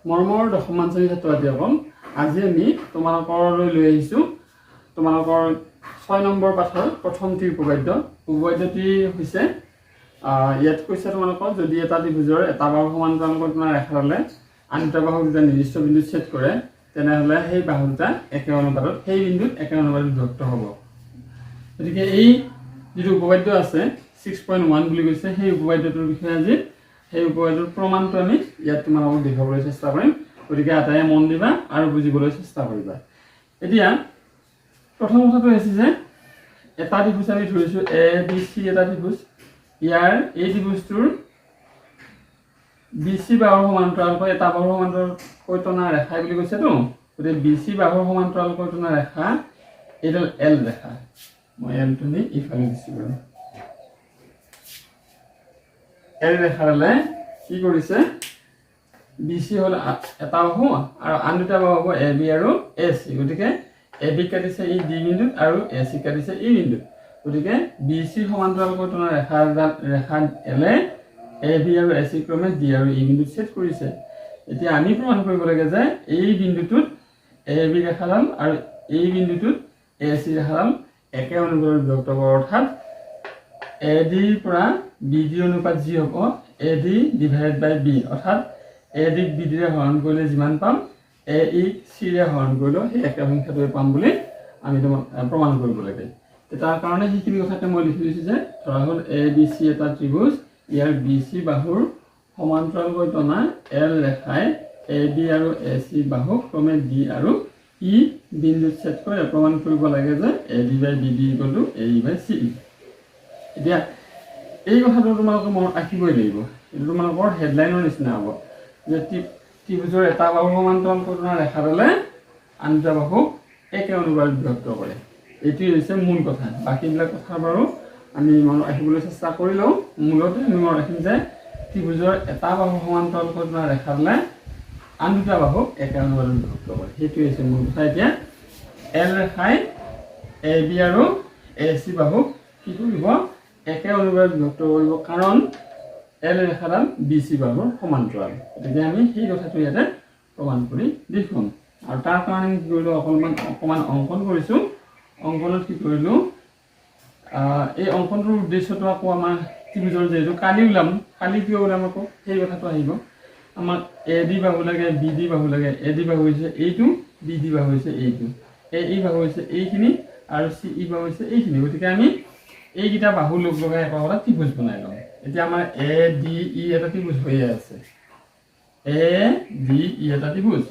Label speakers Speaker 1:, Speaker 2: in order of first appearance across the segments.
Speaker 1: মৰমৰ দশমমান শ্ৰেণীৰ ছাত্ৰ ছাত্ৰীসকল, আজি আমি তোমালোকলৈ লৈ আহিছোঁ তোমালোকৰ 6 নম্বৰ পাঠৰ প্ৰথমটি উপবাদ্য। উপবাদ্যটি হৈছে ইয়াত কৈছে তোমালোকৰ যদি এটা ত্ৰিভুজৰ এটা বাহু সমান্তৰালকৈ তোমাৰ ৰেখা হ'লে আন দুটা বাহু দুটা নিৰ্দিষ্ট বিন্দুত ছেদ কৰে, তেনেহ'লে সেই বাহু দুটা একে অনুপাতত সেই বিন্দুত একে অনুপাতত বিভক্ত হ'ব। গতিকে এই যিটো উপবাদ্য আছে 6.1 বুলি কৈছে, সেই উপবাদ্যটোৰ বিষয়ে আজি সেই উপবাদ্যৰ প্ৰমাণটো আমি ইয়াত তোমালোকক দেখাবলৈ চেষ্টা কৰিম। গতিকে আটাইয়ে মন দিবা আৰু বুজিবলৈ চেষ্টা কৰিবা। এতিয়া প্ৰথম কথাটো হৈছে যে এটা ত্ৰিভুজ আমি ধৰিছোঁ ABC এটা ত্ৰিভুজ। ইয়াৰ এই ত্ৰিভুজটোৰ BC বাহুৰ সমান্তৰালকৈ এটা বাহুৰ সমান্তৰালকৈ টনা ৰেখা বুলি কৈছেতো। গতিকে BC বাহুৰ সমান্তৰালকৈ টনা ৰেখা এইডাল L ৰেখা। মই Lটো নি ইফালে দিছোঁ বাৰু। L ৰেখাডালে কি কৰিছে, BC হ'ল এটা বাহু আৰু আন দুটা বাহু হ'ব AB আৰু AC। গতিকে AB কাটিছে এই D বিন্দুত আৰু AC কাটিছে এই বিন্দুত। গতিকে BC সমান্তৰালকৈ টনা ৰেখা L AB আৰু AC ক্ৰমে D আৰু E বিন্দুত ছেদ কৰিছে। এতিয়া আমি প্ৰমাণ কৰিব লাগে যে এই বিন্দুটোত AB ৰেখাডাল আৰু এই বিন্দুটোত AC ৰেখাডাল একে অনুপাতত বিভক্ত হ'ব, অৰ্থাৎ AD পৰা BD অনুপাত যি হ'ব AD ডিভাইডেড বাই B, অৰ্থাৎ AD ক BD ৰে হৰণ কৰিলে যিমান পাম AE ক C ৰে হৰণ কৰিলেও সেই একে সংখ্যাটোৱে পাম বুলি আমি প্ৰমাণ কৰিব লাগে। তাৰ কাৰণে সেইখিনি কথাতে মই লিখি দিছোঁ যে ধৰা হ'ল ABC এটা ত্ৰিভুজ, ইয়াৰ BC বাহুৰ সমান্তৰালকৈ টনা L ৰেখাই AB আৰু AC বাহু ক্ৰমে D আৰু E বিন্দুত ছেদ কৰি প্ৰমাণ কৰিব লাগে যে AD by BD equal to AE by CE। এতিয়া এই কথাটো তোমালোকে মনত ৰাখিবই লাগিব। এইটো তোমালোকৰ হেডলাইনৰ নিচিনা হ'ব যে ত্ৰিভুজৰ এটা বাহু সমান্তৰালকৈ টনা ৰেখাডালে আন দুটা বাহুক একে অনুপাতত বিভক্ত কৰে। এইটোৱেই হৈছে মূল কথা। বাকীবিলাক কথা বাৰু আমি মনত ৰাখিবলৈ চেষ্টা কৰিলেও মূলতে আমি মনত ৰাখিম যে ত্ৰিভুজৰ এটা বাহু সমান্তৰালকৈ টনা ৰেখাডালে আন দুটা বাহুক একে অনুপাতত বিভক্ত কৰে। সেইটোৱেই হৈছে মূল কথা। এতিয়া L ৰেখাই AB আৰু AC বাহুক কি কৰিব, একে অনুপাতত বিভক্ত কৰিব, কাৰণ L ৰেখাডাল BC বাহুৰ সমান্তৰাল। গতিকে আমি সেই কথাটো ইয়াতে প্ৰমাণ কৰি দেখুৱাম। আৰু তাৰ কাৰণে কি কৰিলোঁ, অকণমান অংকন কৰিছোঁ। অংকনত কি কৰিলোঁ, এই অংকনটোৰ উদ্দেশ্যটো আকৌ আমাৰ ত্ৰিভুজৰ যিহেতু কালি ওলাম, কালি কিয় ওলাম আকৌ সেই কথাটো আহিব। আমাক AD বাহু লাগে, BD বাহু লাগে। AD বাহু হৈছে এইটো, BD বাহু হৈছে এইটো, AE বাহু হৈছে এইখিনি আৰু CE বাহু হৈছে এইখিনি। গতিকে আমি এইকেইটা বাহু লগ লগাই এটা ত্ৰিভুজ বনাই লওঁ। এতিয়া আমাৰ ADE এটা ত্ৰিভুজ হৈয়ে আছে। ADE এটা ত্ৰিভুজ।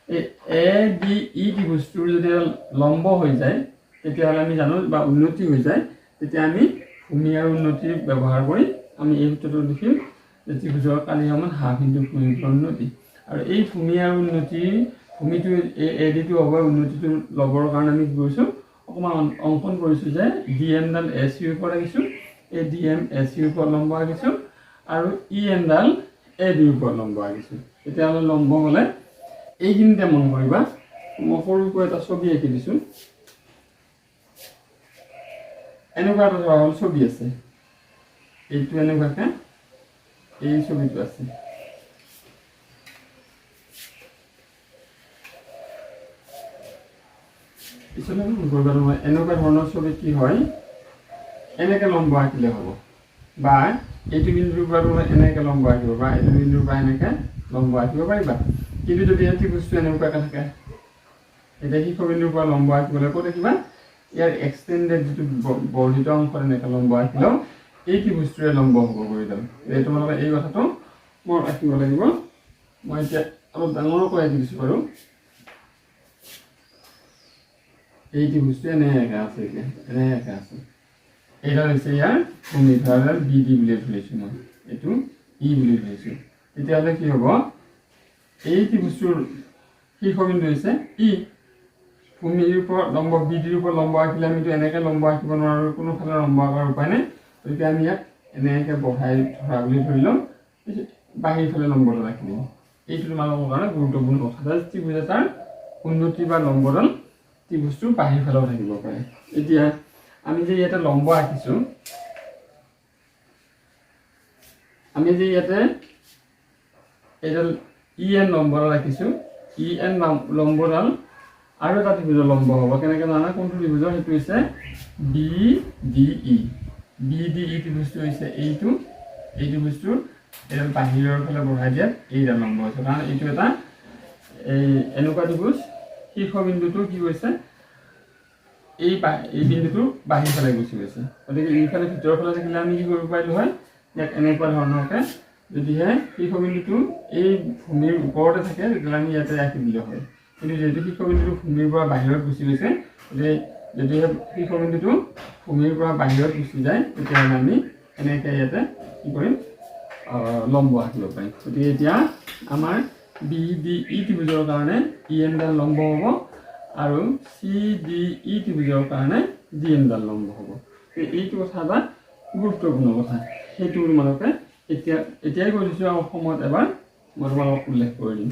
Speaker 1: এই ADE ত্ৰিভুজটোৰ যদি লম্ব হৈ যায় তেতিয়াহ'লে আমি জানো বা উন্নতি হৈ যায়, তেতিয়া আমি ভূমি আৰু উন্নতি ব্যৱহাৰ কৰি আমি এই সূত্ৰটো লিখিম যে ত্ৰিভুজৰ কালি সমান হাফ ইনটু ভূমি উন্নতি। আৰু এই ভূমি আৰু উন্নতিৰ ভূমিটো ADটো হ'ব, উন্নতিটো ল'বৰ কাৰণে আমি কি কৰিছোঁ, অকণমান অংকন কৰিছোঁ যে DMডাল ACৰ ওপৰত ৰাখিছোঁ, এই DM ACৰ ওপৰত লম্ব ৰাখিছোঁ আৰু EMডাল ADৰ ওপৰত লম্ব ৰাখিছোঁ। তেতিয়াহ'লে লম্ব হ'লে এইখিনিতে মন কৰিবা, মই সৰুকৈ এটা ছবি আঁকি দিছোঁ। এনেকুৱা এটা ধৰা হ'ল ছবি আছে, এইটো এনেকুৱাকৈ এই ছবিটো আছে। পিছলৈ কৰিবা নহয়, এনেকুৱা ধৰণৰ ছবি কি হয়, এনেকৈ লম্ব আঁকিলে হ'ব, বা এইটো বিন্দুৰ পৰা তোমাৰ এনেকৈ লম্ব আঁকিব, বা এইটো বিন্দুৰ পৰা এনেকৈ লম্ব আঁকিব পাৰিবা। কিন্তু যদি এই ত্ৰিভুজটো এনেকুৱাকৈ থাকে, এতিয়া শিক্ষবিন্দুৰ পৰা লম্ব আঁকিবলৈ ক'ত আঁকিবা, ইয়াৰ এক্সটেণ্ডেড যিটো বৰ্ধিত অংশত এনেকৈ লম্ব আঁকিলেও এই ত্ৰিভুজটোৰে লম্ব হ'ব কৰিডাল। এই তোমালোকে এই কথাটো মনত ৰাখিব লাগিব। মই এতিয়া অলপ ডাঙৰকৈ আঁকি দিছোঁ বাৰু। এই ত্ৰিভুজটো এনেকৈ আছে, এতিয়া এনেকৈ আছে। এইডাল হৈছে ইয়াৰ ভূমি, ধৰাডাল BD বুলি ধৰিছোঁ মই, এইটো E বুলি ধৰিছোঁ। তেতিয়াহ'লে কি হ'ব, এই ত্ৰিভুজটোৰ শীৰ্ষবিন্দু হৈছে E। ভূমিৰ ওপৰত লম্ব, BDৰ ওপৰত লম্ব আঁকিলে আমিতো এনেকৈ লম্ব আঁকিব নোৱাৰোঁ, কোনোফালে লম্ব আঁকাৰ উপায় নাই। গতিকে আমি ইয়াক এনেকৈ বহাই ধৰা বুলি ধৰি লওঁ, বাহিৰফালে লম্বডাল আঁকি দিম। এইটো তোমালোকৰ কাৰণে গুৰুত্বপূৰ্ণ কথা যে ত্ৰিভুজ এটাৰ উন্নতি বা লম্বডাল ত্ৰিভুজটোৰ বাহিৰফালেও থাকিব পাৰে। এতিয়া আমি যে ইয়াতে লম্ব আঁকিছোঁ, আমি যে ইয়াতে এইডাল EN লম্বডাল ৰাখিছোঁ EN লম্বডাল আৰু এটা ত্ৰিভুজৰ লম্ব হ'ব কেনেকৈ জানা কোনটো ত্ৰিভুজৰ সেইটো হৈছে BDE BDE ত্ৰিভুজটো হৈছে এইটো এই ত্ৰিভুজটোৰ এডাল বাহিৰৰ ফালে বঢ়াই দিয়াত এইডাল লম্ব হৈছে কাৰণ এইটো এটা এই এনেকুৱা ত্ৰিভুজ শীৰ্ষবিন্দুটো কি হৈছে এই বিন্দুটো বাহিৰ ফালে গুচি গৈছে গতিকে এইফালে ভিতৰৰ ফালে থাকিলে আমি কি কৰিব পাৰিলোঁ হয় ইয়াক এনেকুৱা ধৰণৰকৈ যদিহে শীৰ্ষবিন্দুটো এই ভূমিৰ ওপৰতে থাকে তেতিয়াহ'লে আমি ইয়াতে ৰাখি দিলোঁ হয় কিন্তু যিহেতু শীৰ্ষবিন্দুটো ভূমিৰ পৰা বাহিৰত গুচি গৈছে গতিকে যদিহে শীৰ্ষবিন্দুটো ভূমিৰ পৰা বাহিৰত গুচি যায় তেতিয়াহ'লে আমি এনেকৈ ইয়াতে কি কৰিম লম্ব আঁকিব পাৰিম গতিকে এতিয়া আমাৰ BDE ত্ৰিভুজৰ কাৰণে ENডাল লম্ব হ'ব আৰু CDE ত্ৰিভুজৰ কাৰণে DNডাল লম্ব হ'ব এইটো কথা এটা গুৰুত্বপূৰ্ণ কথা সেইটো তোমালোকে এতিয়াই কৈ দিছোঁ আৰু সময়ত এবাৰ মই তোমালোকক উল্লেখ কৰি দিম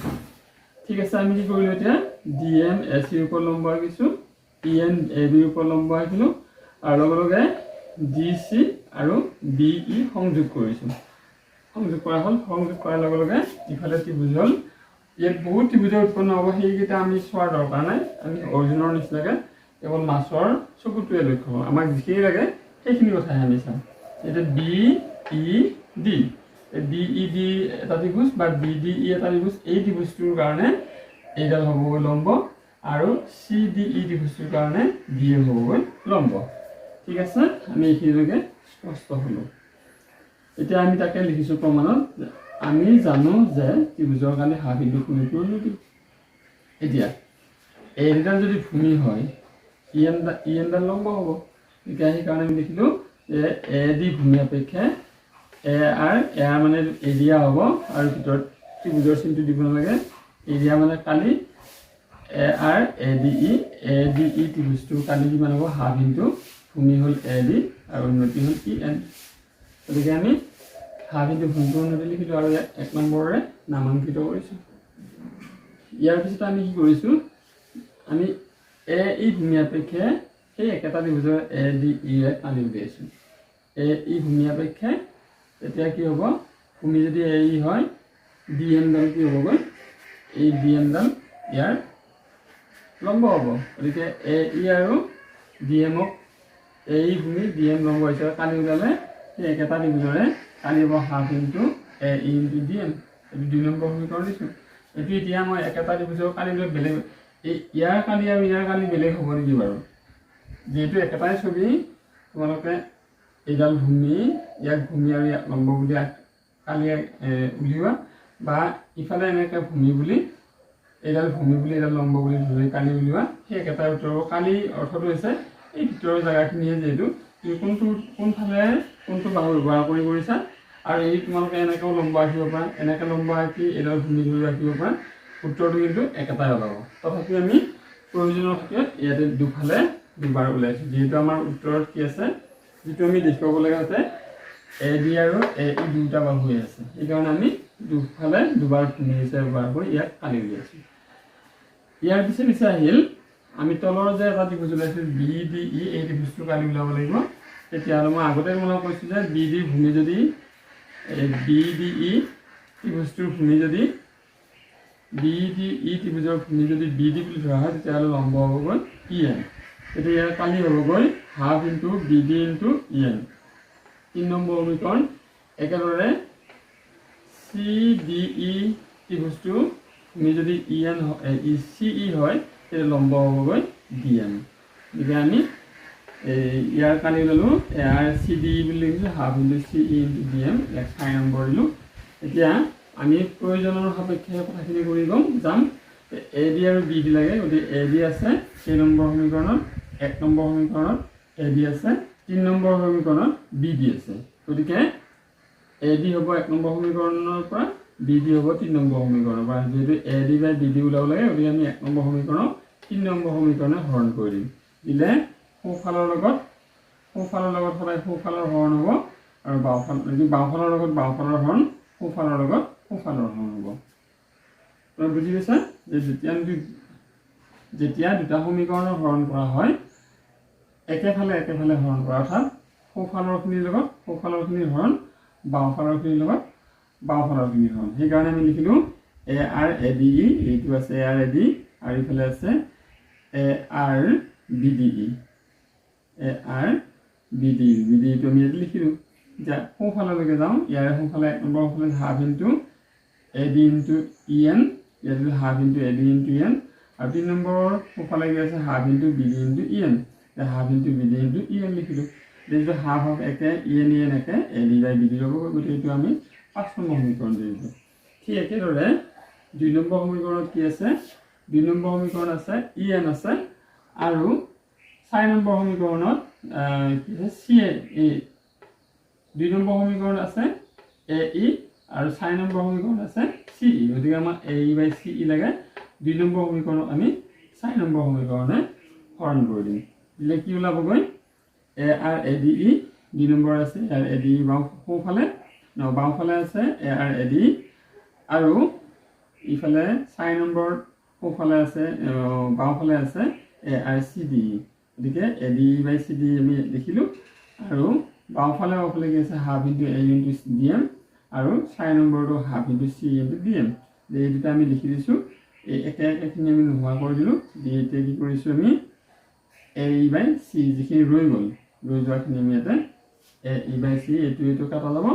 Speaker 1: ঠিক আছে আমি কি কৰিলোঁ এতিয়া DM ACৰ ওপৰত লম্ব আঁকিছোঁ EN ABৰ ওপৰত লম্ব আঁকিলোঁ আৰু লগে লগে DC আৰু BE সংযোগ কৰিছোঁ সংযোগ কৰা হ'ল সংযোগ কৰাৰ লগে লগে ইফালে ত্ৰিভুজ হ'ল ইয়াত বহুত ত্ৰিভুজ উৎপন্ন হ'ব সেইকেইটা আমি চোৱাৰ দৰকাৰ নাই আমি অৰিজিনৰ নিচিনাকৈ কেৱল মাছৰ চকুটোৱে লক্ষ্য কৰোঁ আমাক যিখিনি লাগে সেইখিনি কথাহে আমি চাম এতিয়া BED BED এটা ত্ৰিভুজ বা BDE এটা ত্ৰিভুজ এই ত্ৰিভুজটোৰ কাৰণে এইডাল হ'বগৈ লম্ব আৰু CDE ত্ৰিভুজটোৰ কাৰণে DM হ'বগৈ লম্ব ঠিক আছে আমি এইখিনিলৈকে স্পষ্ট হ'লোঁ এতিয়া আমি তাকে লিখিছোঁ প্ৰমাণত আমি জানো যে ত্ৰিভুজৰ কাৰণে হা বিন্দু ভূমিটো নদী এতিয়া এইডাল যদি ভূমি হয় ENডাল লম্ব হ'ব এতিয়া সেইকাৰণে আমি লিখিলোঁ যে AD ভূমি আপেক্ষে AR মানে এৰিয়া হ'ব আৰু ভিতৰত ত্ৰিভুজৰ চিনটো দিব নালাগে এৰিয়া মানে কালি AR ADE ত্ৰিভুজটোৰ কালি কিমান হ'ব হা বিন্দু ভূমি হ'ল AD আৰু উন্নতি হ'ল EN গতিকে আমি হা বিন্দু ভূমিটো উন্নতি লিখিলোঁ আৰু ইয়াক 1 নম্বৰেৰে নামাঙ্কিত কৰিছোঁ ইয়াৰ পিছত আমি কি কৰিছোঁ আমি AE ভূমি আপেক্ষে সেই একেটা ত্ৰিভুজৰ ADE কালি উলিয়াইছোঁ AE ভূমি আপেক্ষে তেতিয়া কি হ'ব ভূমি যদি AE হয় DMডাল কি হ'বগৈ এই DMডাল ইয়াৰ লম্ব হ'ব গতিকে AE আৰু DMক AE ভূমি DM লম্ব হিচাপে কালি ওলালে সেই একেটা ত্ৰিভুজৰে কালি হ'ব half into AE into DM এইটো 2 নম্বৰ সমীকৰণ দিছোঁ এইটো এতিয়া মই একেটা ত্ৰিভুজৰ কালি লৈ বেলেগ এই ইয়াৰ কালি আৰু ইয়াৰ কালি বেলেগ হ'ব নেকি বাৰু যেহেতু একেটাই ছবি তোমালোকে এইডাল ভূমি ইয়াক ভূমি আৰু ইয়াক লম্ব বুলি কালি উলিওৱা বা ইফালে এনেকৈ ভূমি বুলি এইডাল ভূমি বুলি এইডাল লম্ব বুলি ধৰি কালি উলিওৱা সেই একেটাই উত্তৰ কালি অৰ্থটো হৈছে এই ভিতৰৰ জেগাখিনিয়ে যিহেতু কোনফালে কোনটো বাহু ব্যৱহাৰ কৰি কৰিছা আৰু এই তোমালোকে এনেকৈও লম্ব আঁকিব পাৰা এনেকৈ লম্ব আঁকি এইডাল ভূমি ধৰি ৰাখিব পাৰা উত্তৰটো কিন্তু একেটাই ওলাব তথাপি আমি প্ৰয়োজনৰ ক্ষেত্ৰত ইয়াতে দুফালে দুবাৰ ওলাইছোঁ যিহেতু আমাৰ উত্তৰত কি আছে যিটো আমি দেখুৱাব লগা হৈছে AD আৰু AE দুটা বাহুৱে আছে সেইকাৰণে আমি দুফালে দুবাৰ ভূমি হিচাপে ব্যৱহাৰ কৰি ইয়াক কালি উলিয়াইছোঁ ইয়াৰ পিছে আহিল আমি তলৰ যে এটা ত্ৰিভুজ ওলাইছোঁ BDE এই ত্ৰিভুজটো কালি ওলাব লাগিব তেতিয়াহ'লে মই আগতে তোমালোকক কৈছোঁ যে BD ভূমি যদি BDE ত্ৰিভুজটোৰ ভূমি যদি BDE ত্ৰিভুজৰ ভূমি যদি BD বুলি ধৰা হয় তেতিয়াহ'লে লম্ব হ'বগৈ EN এতিয়া ইয়াৰ কালি হ'বগৈ half into BD into EN 3 number সমীকৰণ একেদৰে CDE ত্ৰিভুজটো ভূমি যদি EN CE হয় তেতিয়া লম্ব হ'বগৈ DM গতিকে আমি ইয়াৰ কালি ল'লোঁ AR CDE বুলি লিখিছোঁ half into CE into DM ইয়াক 4 নম্বৰ দিলোঁ এতিয়া আমি প্ৰয়োজনৰ সাপেক্ষে কথাখিনি কৰি যাম AD আৰু BD লাগে গতিকে AD আছে 6 নম্বৰ সমীকৰণত 1 নম্বৰ সমীকৰণত AD আছে 3 নম্বৰ সমীকৰণত BD আছে গতিকে AD হ'ব 1 নম্বৰ সমীকৰণৰ পৰা BD হ'ব 3 নম্বৰ সমীকৰণৰ পৰা যেহেতু AD বাই BD ওলাব লাগে গতিকে আমি 1 নম্বৰ সমীকৰণক 3 নম্বৰ সমীকৰণে হৰণ কৰি দিম দিলে সোঁফালৰ লগত সদায় সোঁফালৰ হৰণ হ'ব আৰু বাওঁফালৰ লগত বাওঁফালৰ হৰণ সোঁফালৰ লগত সোঁফালৰ হৰণ হ'ব তই বুজি পাইছা যে যেতিয়া দুটা সমীকৰণৰ হৰণ কৰা হয় একেফালে হৰণ কৰা অৰ্থাৎ সোঁফালৰখিনিৰ লগত সোঁফালৰখিনিৰ হৰণ বাওঁফালৰখিনিৰ লগত বাওঁফালৰখিনিৰ হৰণ সেইকাৰণে আমি লিখিলোঁ এ আৰ এ ডি ই এইটো আছে এ আৰ এ ডি আৰু ইফালে আছে A R B D E A R B D ইটো আমি ইয়াত লিখিলোঁ এতিয়া সোঁফাললৈকে যাওঁ ইয়াৰে সোঁফালে 1 নম্বৰ ফালে half into A D into E N ইয়াত half into A D into E N আৰু 3 নম্বৰ সোঁফালে গৈ আছে half into B D into E N half into B D into E N লিখিলোঁ যিটো হাফ একে ই এন একে A D by B D ল'ব গতিকে এইটো আমি 5 নম্বৰ সমীকৰণ দিলোঁ ঠিক একেদৰে 2 নম্বৰ সমীকৰণত কি আছে 2 নম্বৰ সমীকৰণ আছে ই এন আছে আৰু 4 নম্বৰ সমীকৰণত কি আছে চি এ 2 নম্বৰ সমীকৰণ আছে এ ই আৰু 4 নম্বৰ সমীকৰণ আছে চি ই গতিকে আমাক এ ই বাই চি ই লাগে 2 নম্বৰ সমীকৰণক আমি 4 নম্বৰ সমীকৰণে হৰণ কৰি দিম দিলে কি ওলাবগৈ A R A D E 2 নম্বৰ আছে আৰ এ ডি সোঁফালে বাওঁফালে আছে এ আৰ এ ডি আৰু ইফালে 4 নম্বৰ সোঁফালে আছে বাওঁফালে আছে এ আৰ চি ডি গতিকে A D by C D আমি লিখিলোঁ আৰু বাওঁফালে কি আছে half into A into D M আৰু 4 নম্বৰটো half into C into D M এই দুটা আমি লিখি দিছোঁ এই একে একেখিনি আমি নোহোৱা কৰি দিলোঁ দি এতিয়া কি কৰিছোঁ আমি এ ই বাই চি যিখিনি ৰৈ গ'ল ৰৈ যোৱাখিনি আমি ইয়াতে এ ই বাই চি এইটো কাটা যাব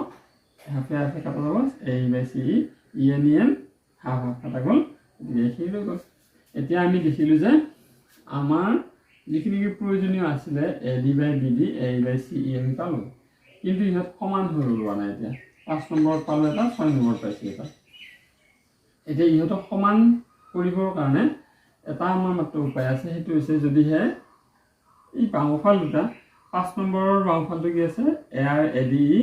Speaker 1: হাফে হাফে কাটা যাব A E by C E N half half কাটা গ'ল গতিকে এইখিনি ৰৈ গ'ল এতিয়া আমি দেখিলোঁ যে আমাৰ যিখিনি প্ৰয়োজনীয় আছিলে A D by B D A E by C E আমি পালোঁ কিন্তু ইহঁত সমান হৈ ওলোৱা নাই এতিয়া 5 নম্বৰত পালোঁ এটা 6 নম্বৰত পাইছোঁ এটা এতিয়া ইহঁতক সমান কৰিবৰ কাৰণে এটা আমাৰ মাত্ৰ উপায় আছে সেইটো হৈছে যদিহে এই বাওঁফাল দুটা 5 নম্বৰৰ বাওঁফালটো কি আছে A R A D E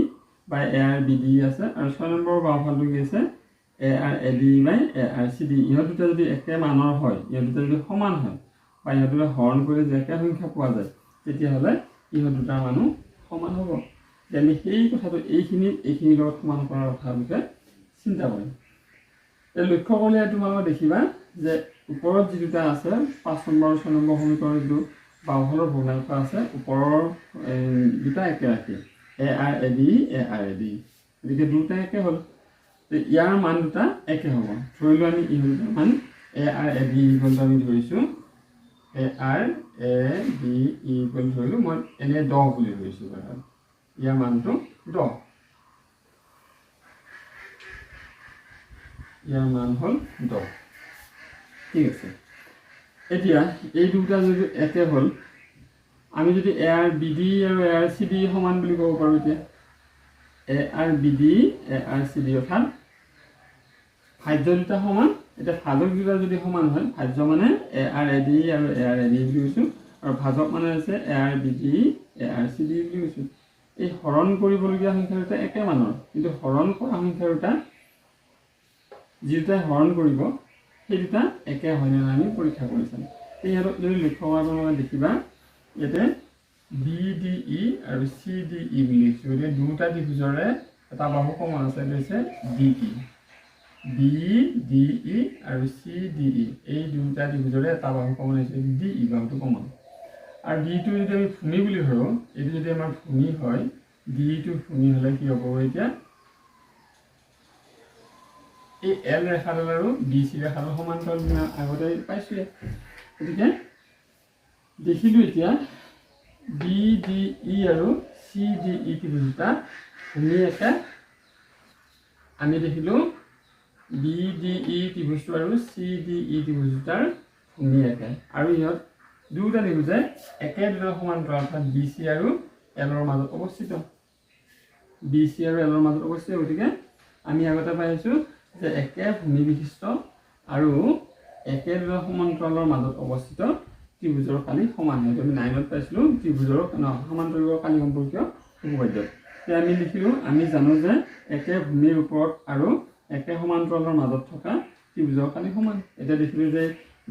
Speaker 1: by A R B D আছে আৰু 6 নম্বৰৰ বাওঁফালটো কি আছে A R A D by A R C D ইহঁত দুটা যদি একে মানৰ হয় ইহঁত দুটা যদি সমান হয় বা ইহঁত দুটা হৰণ কৰি যে একে সংখ্যা পোৱা যায় তেতিয়াহ'লে ইহঁত দুটাৰ মানুহ সমান হ'ব আমি সেই কথাটো এইখিনিৰ লগত সমান কৰাৰ কথাৰ বিষয়ে চিন্তা কৰিম এই লক্ষ্য কৰিলে তোমালোকে দেখিবা যে ওপৰত যি দুটা আছে 5 নম্বৰ আৰু 6 নম্বৰ সমীকৰণ যিটো বাওঁফালৰ ভগ্নাংশ আছে ওপৰৰ দুটা একে ৰাখি A R A D A R A D গতিকে দুটা একে হ'ল ইয়াৰ মান দুটা একে হ'ব ধৰিলোঁ আমি ইহঁতৰ মান এ আৰ এ ডি ইকুৱেলটো আমি ধৰিছোঁ এ আৰ এ ডি ইকুৱেল ধৰিলোঁ মই এনে 10 বুলি ধৰিছোঁ ইয়াৰ মানটো 10 ইয়াৰ মান হ'ল 10 ঠিক আছে এতিয়া এই দুটা যদি একে হ'ল আমি যদি এ আৰ বি ডি আৰু এ আৰ চি ডি সমান বুলি ক'ব পাৰোঁ এতিয়া A R B D A R C D অৰ্থাৎ ভাজ্য দুটা সমান এতিয়া ভাজক দুটা যদি সমান হয় ভাজ্য মানে এ আৰ এ ডি আৰু এ আৰ এ ডি বুলি কৈছোঁ আৰু ভাজক মানে আছে A R B D A R C D বুলি কৈছোঁ এই হৰণ কৰিবলগীয়া সংখ্যা দুটা একে মানৰ কিন্তু হৰণ কৰা সংখ্যা দুটা যি দুটাই হৰণ কৰিব সেই দুটা একে হয়নে নাই আমি পৰীক্ষা কৰি চাম ইহঁতক যদি লক্ষ্য কৰাৰ বাবে দেখিবা ইয়াতে বি ডি ই আৰু চি ডি ই বুলি লিখিছোঁ গতিকে দুটা ত্ৰিভুজৰে এটা বাহু সমান আছে এইটো হৈছে D E B D E আৰু চি ডি ই এই দুটা ত্ৰিভুজৰে এটা বাহু সমান হৈছে ডি ই বাহুটো সমান আৰু ডিটো যদি আমি ভূমি বুলি ধৰোঁ এইটো যদি আমাৰ ভূমি হয় ডিটো ভূমি হ'লে কি হ'ব এতিয়া এই এল ৰেখাডাল আৰু বি চি ৰেখাডাল সমান্তৰাল আগতে পাইছোঁৱে গতিকে দেখিলোঁ এতিয়া বি ডি ই আৰু চি ডি ই ত্ৰিভুজ দুটা ভূমি একে আমি দেখিলোঁ বি ডি ই ত্ৰিভুজটো আৰু চি ডি ই ত্ৰিভুজ দুটাৰ ভূমি একে আৰু ইহঁত দুটা ত্ৰিভুজে একে দুটা সমান্তৰাল অৰ্থাৎ বি চি আৰু এলৰ মাজত অৱস্থিত বি চি আৰু এলৰ মাজত অৱস্থিত গতিকে আমি আগতে পাইছোঁ যে একে ভূমি বিশিষ্ট আৰু একে দুটা সমান্তৰালৰ মাজত অৱস্থিত ত্ৰিভুজৰ কালি সমান হয় আমি 9ত পাইছিলোঁ ত্ৰিভুজৰ সমান্তৰালৰ কালি সম্পৰ্কীয় উপপাদ্য এতিয়া আমি লিখিলোঁ আমি জানো যে একে ভূমিৰ ওপৰত আৰু একে সমান্তৰালৰ মাজত থকা ত্ৰিভুজৰ কালি সমান এতিয়া দেখিলোঁ যে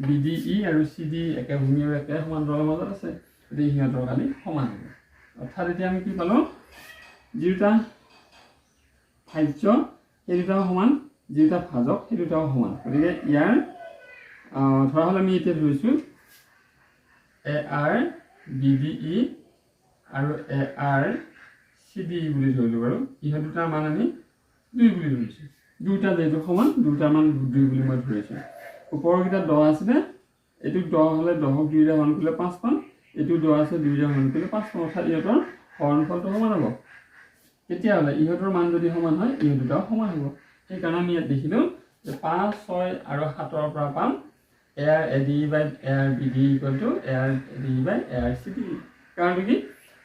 Speaker 1: বি ডি ই আৰু চি ডি একে ভূমি আৰু একে সমান্তৰালৰ মাজত আছে গতিকে সিহঁতৰ কালি সমান হ'ব অৰ্থাৎ এতিয়া আমি কি পালোঁ যি দুটা ভাজ্য সেই দুটাও সমান যি দুটা ভাজক সেই দুটাও সমান গতিকে ইয়াৰ ধৰা হ'ল আমি এতিয়া ধৰিছোঁ এ আৰ বি ডি ই আৰু এ আৰ চি ডি ই বুলি ধৰিলোঁ বাৰু ইহঁত দুটাৰ মান আমি 2 বুলি ধৰিছোঁ দুটা যেহেতু সমান দুটামান 2 বুলি মই ধৰিছোঁ ওপৰকেইটা 10 আছিলে এইটো 10 হ'লে 10ক 2 ৰে হৰণ কৰিলে 5 পাম এইটো 10 আছে 2 ৰে হৰণ কৰিলে 5 পাম অৰ্থাৎ ইহঁতৰ হৰণফলটো সমান হ'ব তেতিয়াহ'লে ইহঁতৰ মান যদি সমান হয় ইহঁত দুটাও সমান হ'ব সেইকাৰণে আমি ইয়াত দেখিলোঁ যে 5 6 আৰু 7 ৰ পৰা পাম AR AD by AR BD equal to AR AD by AR CD কাৰণ কি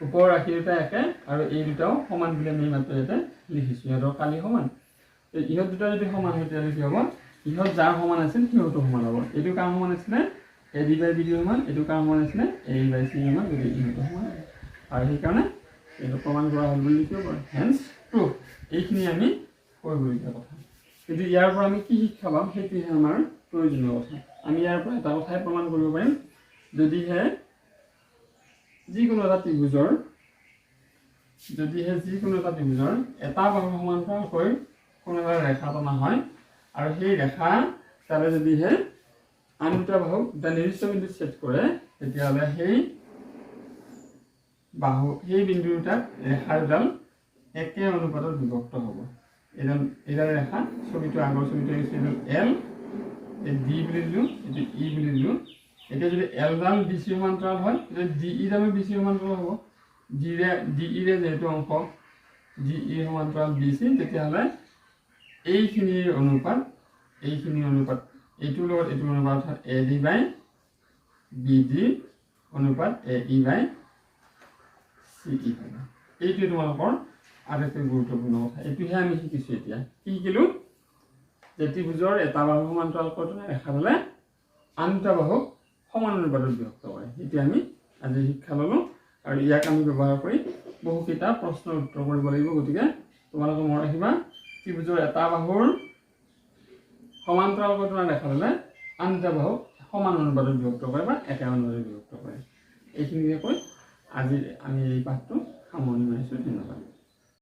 Speaker 1: ওপৰ ৰাশি দুটা একে আৰু এই দুটাও সমান বুলি আমি মাত্ৰ ইয়াতে লিখিছোঁ ইহঁতৰ কালি সমান ইহঁত দুটা যদি সমান হয় তেতিয়াহ'লে কি হ'ব ইহঁত যাৰ সমান আছিল সিহঁতো সমান হ'ব এইটো কাৰ সমান আছিলে AD by BD সমান এইটো কাৰ সমান আছিলে AE by CD সমান যদি ইহঁতো সমান আৰু সেইকাৰণে এইটো প্ৰমাণ কৰা হ'ল বুলি লিখিব পাৰোঁ হেন্স প্ৰুফ এইখিনি আমি কৰিবলগীয়া কথা কিন্তু ইয়াৰ পৰা আমি কি শিক্ষা পাম সেইটোহে আমাৰ প্ৰয়োজনীয় কথা আমি ইয়াৰ পৰা এটা কথাই প্ৰমাণ কৰিব পাৰিম যদিহে যিকোনো এটা ত্ৰিভুজৰ এটা বাহুৰ সমান্তৰালকৈ কোনো এটা ৰেখা টনা হয় আৰু সেই ৰেখা তাৰে যদিহে আন দুটা বাহুক এটা নিৰ্দিষ্ট বিন্দুত ছেদ কৰে তেতিয়াহ'লে সেই বিন্দু দুটাত ৰেখা দুডাল একে অনুপাতত বিভক্ত হ'ব এইডাল ৰেখা ছবিটো আগৰ ছবিটো এইডাল L এই D বুলি দিলোঁ এইটো E বুলি দিলোঁ এতিয়া যদি L ডাল BC সমান্তৰাল হয় তেতিয়া DE ডালো BC সমান্তৰাল হ'ব DE ৰে যেহেতু অংশ DE সমান্তৰাল BC তেতিয়াহ'লে এইখিনিৰ অনুপাত এইটোৰ লগত এইটোৰ অনুপাত অৰ্থাৎ AD by BD অনুপাত AE by CE হ'ব এইটোৱে তোমালোকৰ আটাইতকৈ গুৰুত্বপূৰ্ণ কথা এইটোহে আমি শিকিছোঁ এতিয়া কি শিকিলোঁ যে ত্ৰিভুজৰ এটা বাহু সমান্তৰালকৈ টনা ৰেখা হ'লে আন দুটা বাহুক সমান অনুপাতত বিভক্ত কৰে সেইটো আমি আজি শিক্ষা ল'লোঁ আৰু ইয়াক আমি ব্যৱহাৰ কৰি বহুকেইটা প্ৰশ্নৰ উত্তৰ কৰিব লাগিব গতিকে তোমালোকে মনত ৰাখিবা ত্ৰিভুজৰ এটা বাহুৰ সমান্তৰালকৈ টনা ৰেখা হ'লে আন দুটা বাহুক সমান অনুপাতত বিভক্ত কৰে বা একে অনুপাতত বিভক্ত কৰে এইখিনিকে কৈ আজি আমি এই পাঠটো সামৰণি মাৰিছোঁ ধন্যবাদ